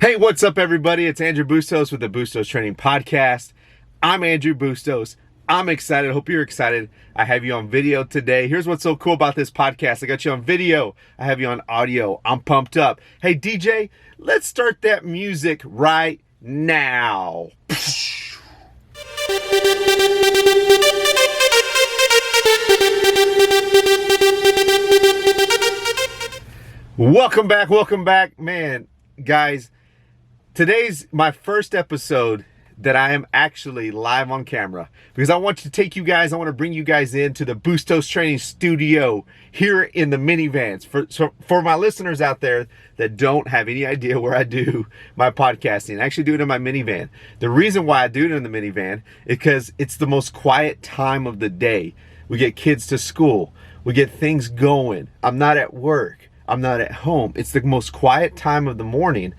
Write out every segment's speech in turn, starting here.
Hey, what's up, everybody? It's Andrew Bustos with the Bustostraining podcast. I'm Andrew Bustos. I'm excited. Hope you're excited. I have you on video today. Here's what's so cool about this podcast. I got you on video. I have you on audio. I'm pumped up. Hey, DJ, let's start that music right now. Welcome back. Man, guys. Today's my first episode that I am actually live on camera because I want to bring you guys into the Bustostraining studio here in the minivans. For my listeners out there that don't have any idea where I do my podcasting, I actually do it in my minivan. The reason why I do it in the minivan is because it's the most quiet time of the day. We get kids to school. We get things going. I'm not at work. I'm not at home. It's the most quiet time of the morning.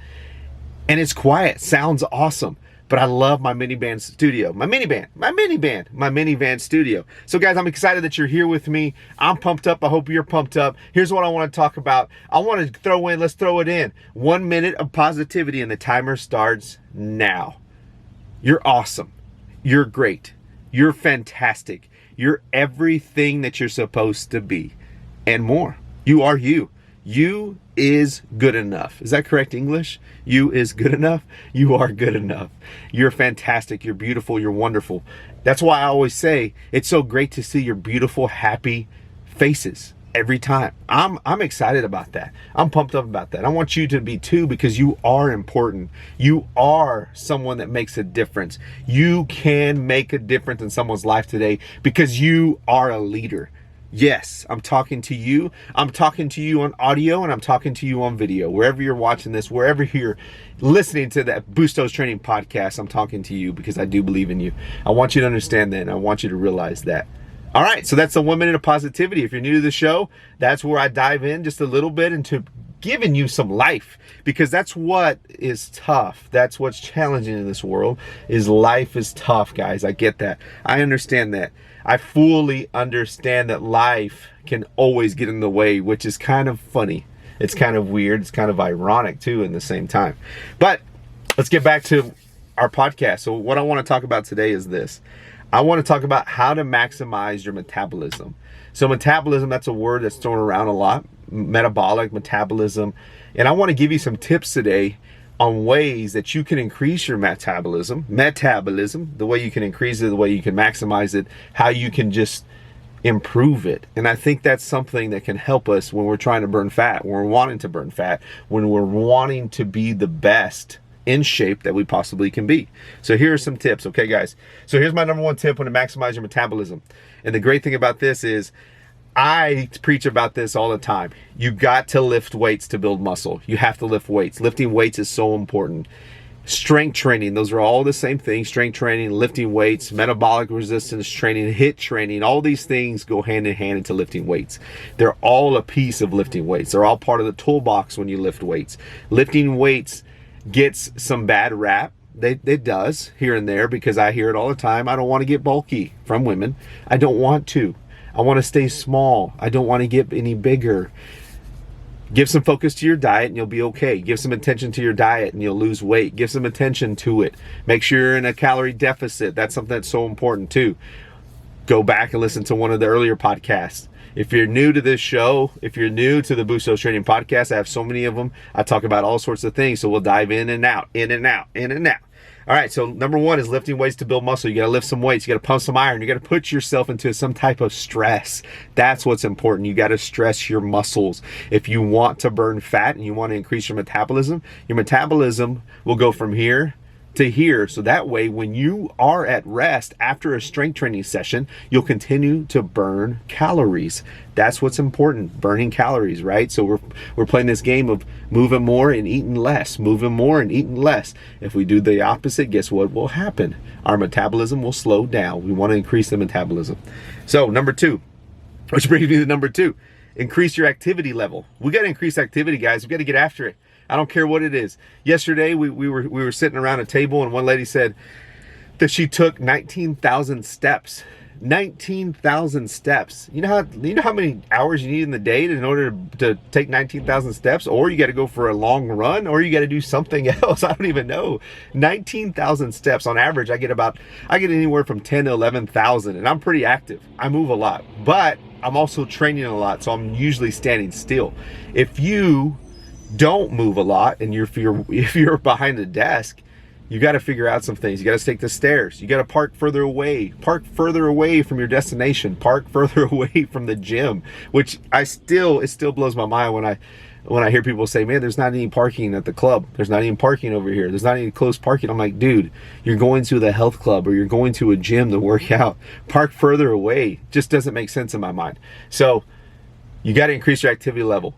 And it's quiet, sounds awesome. But I love my minivan studio, my minivan studio. So guys, I'm excited that you're here with me. I'm pumped up. I hope you're pumped up. Here's what I want to talk about. Let's throw it in. 1 minute of positivity and the timer starts now. You're awesome. You're great. You're fantastic. You're everything that you're supposed to be and more. You are you. You is good enough. Is that correct English? You is good enough. You are good enough. You're fantastic. You're beautiful. You're wonderful. That's why I always say it's so great to see your beautiful, happy faces every time. I'm excited about that. I'm pumped up about that. I want you to be too, because you are important. You are someone that makes a difference. You can make a difference in someone's life today because you are a leader. Yes, I'm talking to you. I'm talking to you on audio and I'm talking to you on video. Wherever you're watching this, wherever you're listening to that Bustostraining podcast, I'm talking to you because I do believe in you. I want you to understand that and I want you to realize that. All right, so that's the 1 minute of positivity. If you're new to the show, that's where I dive in just a little bit into giving you some life, because that's what is tough. That's what's challenging in this world, is life is tough, guys. I get that. I understand that. I fully understand that life can always get in the way, which is kind of funny. It's kind of weird. It's kind of ironic too in the same time. But let's get back to our podcast. So what I want to talk about today is this. I want to talk about how to maximize your metabolism. So metabolism, that's a word that's thrown around a lot. Metabolic, metabolism. And I want to give you some tips today on ways that you can increase your metabolism, the way you can increase it, the way you can maximize it, how you can just improve it. And I think that's something that can help us when we're trying to burn fat, when we're wanting to burn fat, when we're wanting to be the best in shape that we possibly can be. So here are some tips, okay guys? So here's my number one tip when to maximize your metabolism. And the great thing about this is I preach about this all the time. You got to lift weights to build muscle. You have to lift weights. Lifting weights is so important. Strength training, those are all the same thing. Strength training, lifting weights, metabolic resistance training, HIIT training, all these things go hand in hand into lifting weights. They're all a piece of lifting weights. They're all part of the toolbox when you lift weights. Lifting weights gets some bad rap. It does here and there, because I hear it all the time. I don't want to get bulky from women. I don't want to. I want to stay small. I don't want to get any bigger. Give some focus to your diet and you'll be okay. Give some attention to your diet and you'll lose weight. Give some attention to it. Make sure you're in a calorie deficit. That's something that's so important too. Go back and listen to one of the earlier podcasts. If you're new to this show, if you're new to the Bustostraining podcast, I have so many of them. I talk about all sorts of things. So we'll dive in and out, in and out, in and out. All right, so number one is lifting weights to build muscle. You got to lift some weights. You got to pump some iron. You got to put yourself into some type of stress. That's what's important. You got to stress your muscles. If you want to burn fat and you want to increase your metabolism will go from here to here. So that way, when you are at rest after a strength training session, you'll continue to burn calories. That's what's important, burning calories, right? So we're playing this game of moving more and eating less, moving more and eating less. If we do the opposite, guess what will happen? Our metabolism will slow down. We want to increase the metabolism. So number two, which brings me to number two, increase your activity level. We got to increase activity, guys. We got to get after it. I don't care what it is. Yesterday, we were sitting around a table and one lady said that she took 19,000 steps 19,000 steps. You know how many hours you need in the day in order to take 19,000 steps? Or you got to go for a long run, or you got to do something else. I don't even know. 19,000 steps on average. I get anywhere from 10 to 11,000, and I'm pretty active. I move a lot, but I'm also training a lot, so I'm usually standing still. If you don't move a lot and if you're behind the desk, you got to figure out some things. You got to take the stairs. You got to park further away from your destination, park further away from the gym, which it still blows my mind when I hear people say, man, there's not any parking at the club. There's not any parking over here. There's not any close parking. I'm like, dude, you're going to the health club or you're going to a gym to work out. Park further away. Just doesn't make sense in my mind. So you got to increase your activity level.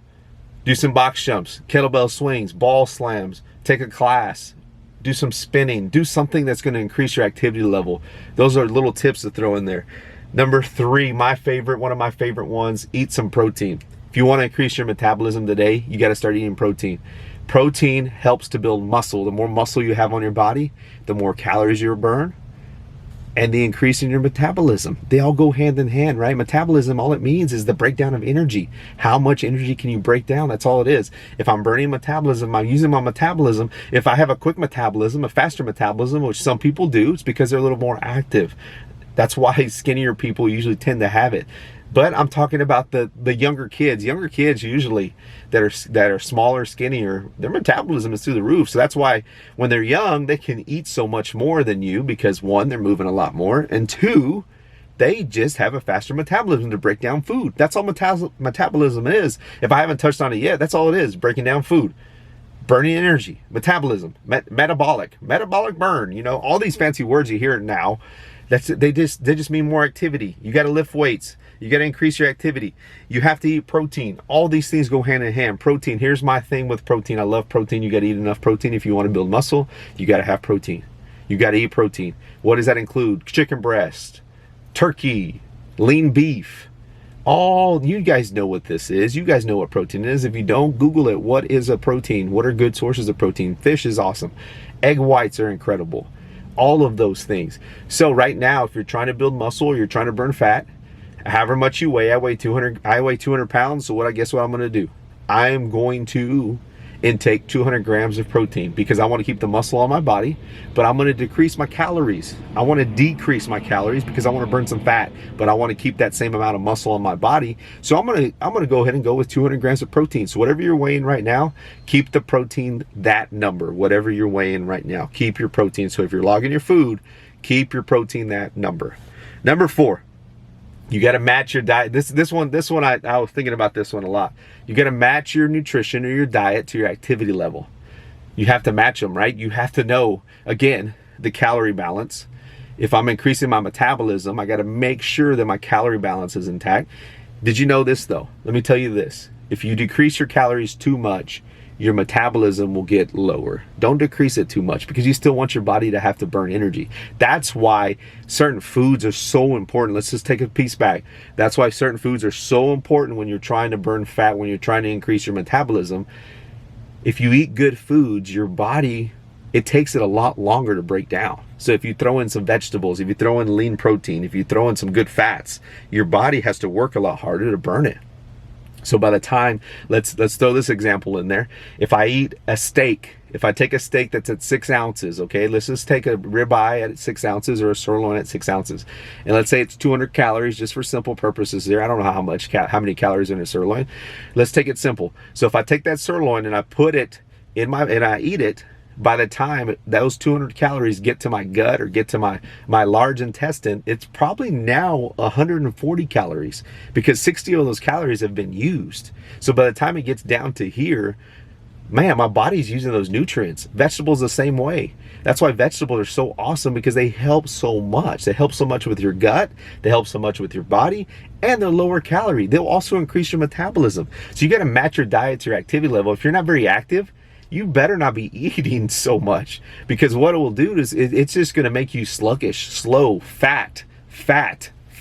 Do some box jumps, kettlebell swings, ball slams, take a class, do some spinning, do something that's going to increase your activity level. Those are little tips to throw in there. Number 3, one of my favorite ones, eat some protein. If you want to increase your metabolism today, you got to start eating protein. Protein helps to build muscle. The more muscle you have on your body, the more calories you burn, and the increase in your metabolism. They all go hand in hand, right? Metabolism, all it means is the breakdown of energy. How much energy can you break down? That's all it is. If I'm burning metabolism, I'm using my metabolism. If I have a quick metabolism, a faster metabolism, which some people do, it's because they're a little more active. That's why skinnier people usually tend to have it. But I'm talking about the younger kids. Younger kids usually that are smaller, skinnier, their metabolism is through the roof. So that's why when they're young, they can eat so much more than you because 1, they're moving a lot more, and 2, they just have a faster metabolism to break down food. That's all metabolism is. If I haven't touched on it yet, that's all it is, breaking down food. Burning energy, metabolism, metabolic burn, all these fancy words you hear now. They just mean more activity. You got to lift weights. You got to increase your activity. You have to eat protein. All these things go hand in hand. Protein. Here's my thing with protein. I love protein. You got to eat enough protein. If you want to build muscle, you got to have protein. You got to eat protein. What does that include? Chicken breast, turkey, lean beef. All you guys know what this is. You guys know what protein is. If you don't, Google it. What is a protein? What are good sources of protein? Fish is awesome. Egg whites are incredible. All of those things. So right now, if you're trying to build muscle or you're trying to burn fat, however much you weigh, I weigh 200 pounds. So what I'm going to do? I am going to intake 200 grams of protein because I want to keep the muscle on my body, but I'm going to decrease my calories. I want to decrease my calories because I want to burn some fat, but I want to keep that same amount of muscle on my body. So I'm going to go ahead and go with 200 grams of protein. So whatever you're weighing right now, keep the protein that number. Whatever you're weighing right now, keep your protein. So if you're logging your food, keep your protein that number. Number 4. You got to match your diet. This one, I was thinking about this one a lot. You got to match your nutrition or your diet to your activity level. You have to match them, right? You have to know, again, the calorie balance. If I'm increasing my metabolism, I got to make sure that my calorie balance is intact. Did you know this though? Let me tell you this. If you decrease your calories too much, your metabolism will get lower. Don't decrease it too much because you still want your body to have to burn energy. That's why certain foods are so important. Let's just take a piece back. That's why certain foods are so important when you're trying to burn fat, when you're trying to increase your metabolism. If you eat good foods, your body, it takes it a lot longer to break down. So if you throw in some vegetables, if you throw in lean protein, if you throw in some good fats, your body has to work a lot harder to burn it. So by the time, let's throw this example in there. If I eat a steak, if I take a steak that's at 6 ounces, okay, let's just take a ribeye at 6 ounces or a sirloin at 6 ounces. And let's say it's 200 calories just for simple purposes there. I don't know how many calories in a sirloin. Let's take it simple. So if I take that sirloin and I put it and I eat it, by the time those 200 calories get to my gut or get to my large intestine, it's probably now 140 calories because 60 of those calories have been used. So by the time it gets down to here, man, my body's using those nutrients. Vegetables the same way. That's why vegetables are so awesome because they help so much. They help so much with your gut. They help so much with your body, and they're lower calorie. They'll also increase your metabolism. So you got to match your diet to your activity level. If you're not very active, you better not be eating so much because what it will do is it's just going to make you sluggish, slow, fat,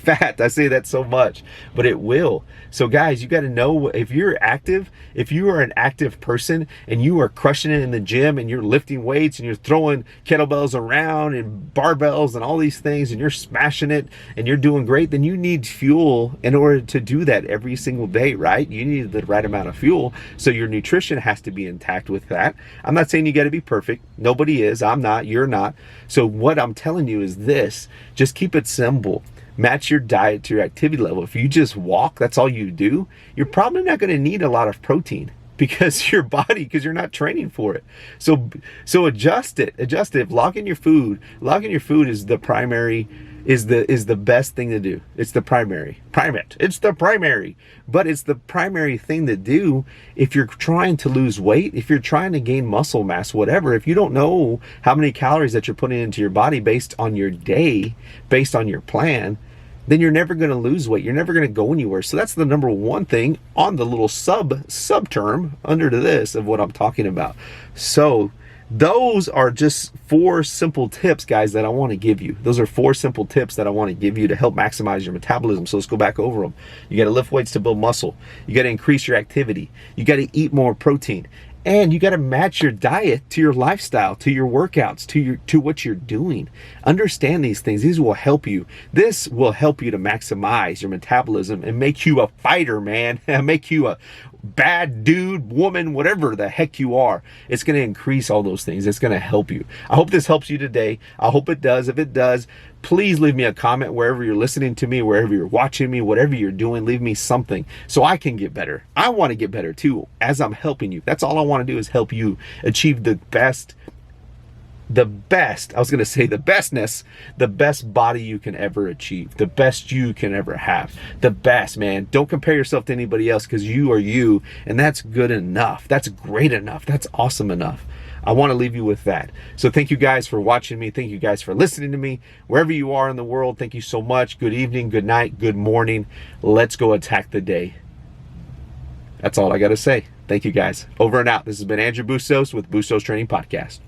fat. I say that so much, but it will. So guys, you got to know, if you're active, if you are an active person and you are crushing it in the gym and you're lifting weights and you're throwing kettlebells around and barbells and all these things and you're smashing it and you're doing great, then you need fuel in order to do that every single day, right? You need the right amount of fuel. So your nutrition has to be intact with that. I'm not saying you got to be perfect. Nobody is. I'm not. You're not. So what I'm telling you is this: just keep it simple. Match your diet to your activity level. If you just walk, that's all you do, you're probably not going to need a lot of protein because you're not training for it. So adjust it. If logging your food is the primary, is the best thing to do. It's the primary. It's the primary. But it's the primary thing to do if you're trying to lose weight, if you're trying to gain muscle mass, whatever. If you don't know how many calories that you're putting into your body based on your day, based on your plan, then you're never going to lose weight. You're never going to go anywhere. So that's the number one thing on the little sub term under to this of what I'm talking about. So those are just 4 simple tips, guys, that I want to give you. Those are 4 simple tips that I want to give you to help maximize your metabolism. So let's go back over them. You got to lift weights to build muscle. You got to increase your activity. You got to eat more protein. And you got to match your diet to your lifestyle, to your workouts, to what you're doing. Understand these things. These will help you. This will help you to maximize your metabolism and make you a fighter, man. Make you a bad dude, woman, whatever the heck you are. It's going to increase all those things. It's going to help you. I hope this helps you today. I hope it does. If it does, please leave me a comment wherever you're listening to me, wherever you're watching me, whatever you're doing. Leave me something so I can get better. I want to get better too as I'm helping you. That's all I want to do, is help you achieve the best, I was going to say the best body you can ever achieve, the best you can ever have, the best, man. Don't compare yourself to anybody else, because you are you, and that's good enough. That's great enough. That's awesome enough. I want to leave you with that. So thank you guys for watching me. Thank you guys for listening to me. Wherever you are in the world, thank you so much. Good evening, good night, good morning. Let's go attack the day. That's all I got to say. Thank you guys. Over and out. This has been Andrew Bustos with Bustostraining Podcast.